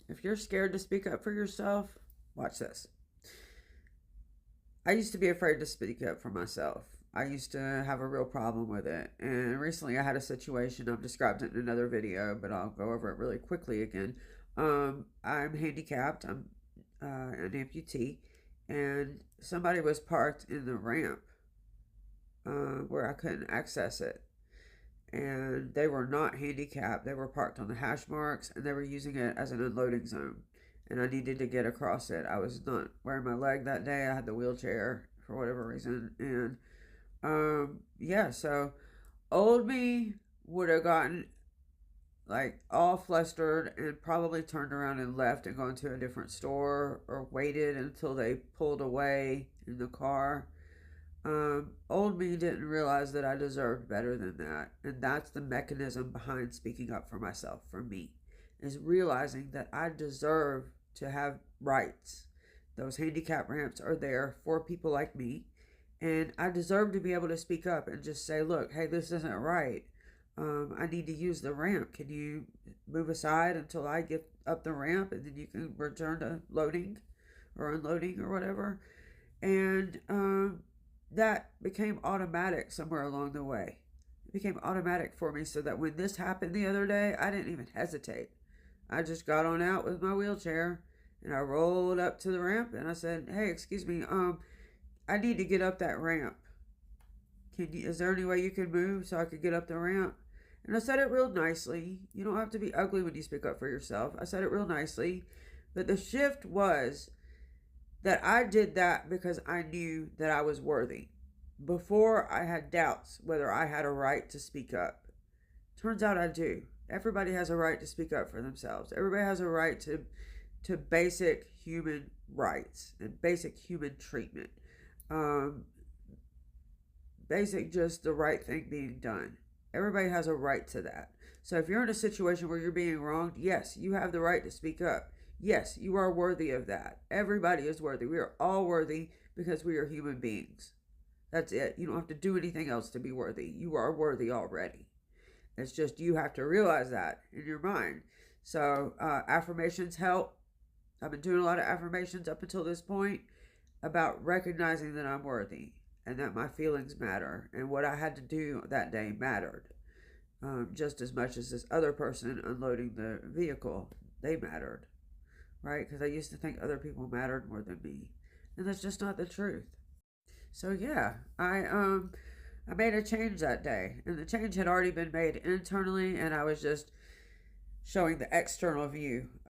If you're scared to speak up for yourself, watch this. I used to be afraid to speak up for myself. I used to have a real problem with it. And recently I had a situation, I've described it in another video, but I'll go over it really quickly again. I'm handicapped, I'm an amputee, and somebody was parked in the ramp where I couldn't access it. And they were not handicapped. They were parked on the hash marks and they were using it as an unloading zone. And I needed to get across it. I was not wearing my leg that day. I had the wheelchair for whatever reason. And yeah, so old me would have gotten like all flustered and probably turned around and left and gone to a different store or waited until they pulled away in the car. Old me didn't realize that I deserved better than that. And that's the mechanism behind speaking up for myself, for me, is realizing that I deserve to have rights. Those handicap ramps are there for people like me. And I deserve to be able to speak up and just say, look, hey, this isn't right. I need to use the ramp. Can you move aside until I get up the ramp and then you can return to loading or unloading or whatever? And that became automatic somewhere along the way. It became automatic for me so that when this happened the other day, I didn't even hesitate. I just got on out with my wheelchair and I rolled up to the ramp and I said, "Hey, excuse me, I need to get up that ramp. Is there any way you can move so I could get up the ramp?" And I said it real nicely. You don't have to be ugly when you speak up for yourself. I said it real nicely. But the shift was that I did that because I knew that I was worthy. Before, I had doubts whether I had a right to speak up. Turns out I do. Everybody has a right to speak up for themselves. Everybody has a right to basic human rights and basic human treatment. Um, Basic, just the right thing being done. Everybody has a right to that. So if you're in a situation where you're being wronged, yes, you have the right to speak up. Yes, you are worthy of that. Everybody is worthy. We are all worthy because we are human beings. That's it. You don't have to do anything else to be worthy. You are worthy already. It's just you have to realize that in your mind. So affirmations help. I've been doing a lot of affirmations up until this point about recognizing that I'm worthy and that my feelings matter and what I had to do that day mattered just as much as this other person unloading the vehicle. They mattered, right? Because I used to think other people mattered more than me, and that's just not the truth. So yeah, I made a change that day, and the change had already been made internally, and I was just showing the external view